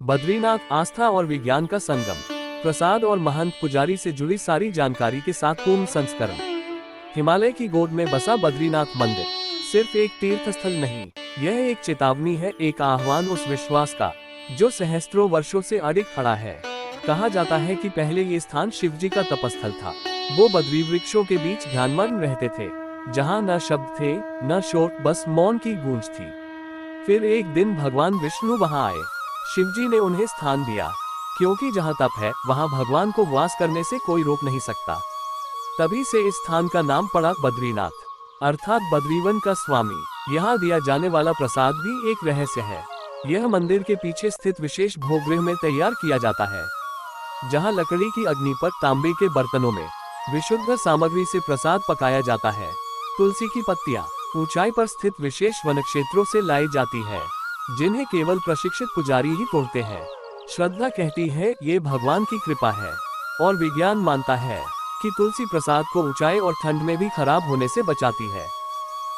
बद्रीनाथ, आस्था और विज्ञान का संगम। प्रसाद और महंत पुजारी से जुड़ी सारी जानकारी के साथ पूर्ण संस्करण। हिमालय की गोद में बसा बद्रीनाथ मंदिर सिर्फ एक तीर्थ स्थल नहीं, यह एक चेतावनी है, एक आह्वान उस विश्वास का जो सहस्त्रों वर्षों से अडिग खड़ा है। कहा जाता है कि पहले ये स्थान शिवजी का तपस्थल था। वो बद्री वृक्षों के बीच ध्यानमग्न रहते थे, जहाँ न शब्द थे न शोर, बस मौन की गूंज थी। फिर एक दिन भगवान विष्णु वहां आए। शिवजी ने उन्हें स्थान दिया, क्योंकि जहां तप है वहां भगवान को वास करने से कोई रोक नहीं सकता। तभी से इस स्थान का नाम पड़ा बद्रीनाथ, अर्थात बद्रीवन का स्वामी। यहाँ दिया जाने वाला प्रसाद भी एक रहस्य है। यह मंदिर के पीछे स्थित विशेष भोगगृह में तैयार किया जाता है, जहाँ लकड़ी की अग्नि पर तांबे के बर्तनों में विशुद्ध सामग्री से प्रसाद पकाया जाता है। तुलसी की पत्तियां ऊंचाई पर स्थित विशेष वन क्षेत्रों से लाई जाती है, जिन्हें केवल प्रशिक्षित पुजारी ही तोड़ते हैं। श्रद्धा कहती है ये भगवान की कृपा है, और विज्ञान मानता है कि तुलसी प्रसाद को ऊंचाई और ठंड में भी खराब होने से बचाती है।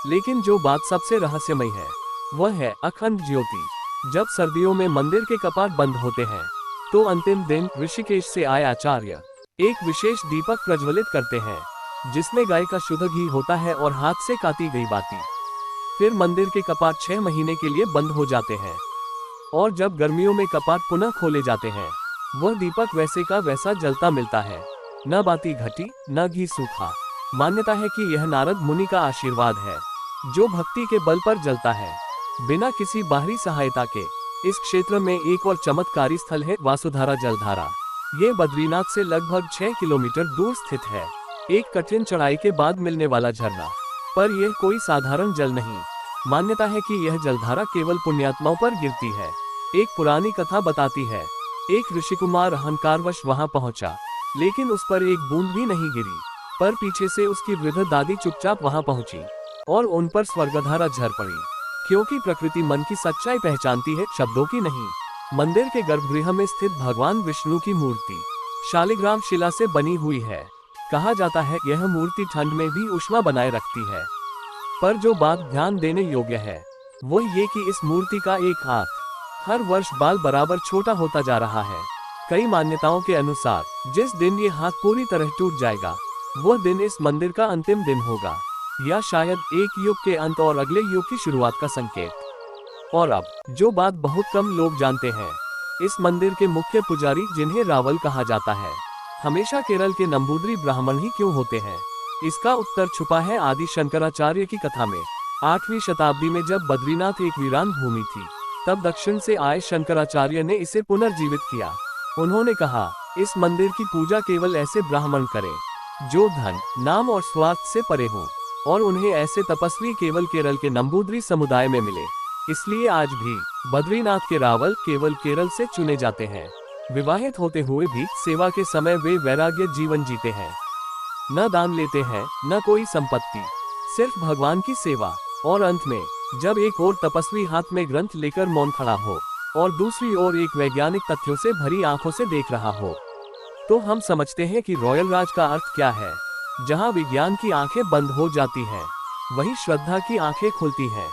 लेकिन जो बात सबसे रहस्यमय है वह है अखंड ज्योति। जब सर्दियों में मंदिर के कपाट बंद होते हैं तो अंतिम दिन ऋषिकेश से आए आचार्य एक विशेष दीपक प्रज्वलित करते हैं, जिसमें गाय का शुद्ध घी होता है और हाथ से काटी गई बाती। फिर मंदिर के कपाट 6 महीने के लिए बंद हो जाते हैं, और जब गर्मियों में कपाट पुनः खोले जाते हैं वह दीपक वैसे का वैसा जलता मिलता है, न बाती घटी न घी सूखा। मान्यता है कि यह नारद मुनि का आशीर्वाद है, जो भक्ति के बल पर जलता है बिना किसी बाहरी सहायता के। इस क्षेत्र में एक और चमत्कारी स्थल है वासुधारा जलधारा। ये बद्रीनाथ से लगभग 6 किलोमीटर दूर स्थित है, एक कठिन चढ़ाई के बाद मिलने वाला झरना। पर यह कोई साधारण जल नहीं। मान्यता है कि यह जलधारा केवल पुण्यात्माओं पर गिरती है। एक पुरानी कथा बताती है, एक ऋषिकुमार अहंकारवश वहां पहुंचा, लेकिन उस पर एक बूंद भी नहीं गिरी। पर पीछे से उसकी वृद्ध दादी चुपचाप वहां पहुंची और उन पर स्वर्गधारा झर पड़ी, क्योंकि प्रकृति मन की सच्चाई पहचानती है, शब्दों की नहीं। मंदिर के गर्भगृह में स्थित भगवान विष्णु की मूर्ति शालिग्राम शिला से बनी हुई है। कहा जाता है यह मूर्ति ठंड में भी ऊष्मा बनाए रखती है। पर जो बात ध्यान देने योग्य है वो ये कि इस मूर्ति का एक हाथ हर वर्ष बाल बराबर छोटा होता जा रहा है। कई मान्यताओं के अनुसार जिस दिन ये हाथ पूरी तरह टूट जाएगा वह दिन इस मंदिर का अंतिम दिन होगा, या शायद एक युग के अंत और अगले युग की शुरुआत का संकेत। और अब जो बात बहुत कम लोग जानते हैं, इस मंदिर के मुख्य पुजारी, जिन्हें रावल कहा जाता है, हमेशा केरल के नंबूद्री ब्राह्मण ही क्यों होते हैं? इसका उत्तर छुपा है आदि शंकराचार्य की कथा में। 8वीं शताब्दी में जब बद्रीनाथ एक वीरान भूमि थी, तब दक्षिण से आए शंकराचार्य ने इसे पुनर्जीवित किया। उन्होंने कहा, इस मंदिर की पूजा केवल ऐसे ब्राह्मण करें जो धन, नाम और स्वार्थ से परे हों, और उन्हें ऐसे तपस्वी केवल केरल के नंबूद्री समुदाय में मिले। इसलिए आज भी बद्रीनाथ के रावल केवल केरल से चुने जाते हैं। विवाहित होते हुए भी सेवा के समय वे वैराग्य जीवन जीते हैं, न दान लेते हैं न कोई संपत्ति, सिर्फ भगवान की सेवा। और अंत में जब एक और तपस्वी हाथ में ग्रंथ लेकर मौन खड़ा हो और दूसरी ओर एक वैज्ञानिक तथ्यों से भरी आंखों से देख रहा हो, तो हम समझते हैं कि रॉयल राज का अर्थ क्या है। जहां विज्ञान की आंखें बंद हो जाती हैं, वहीं श्रद्धा की आंखें खुलती हैं।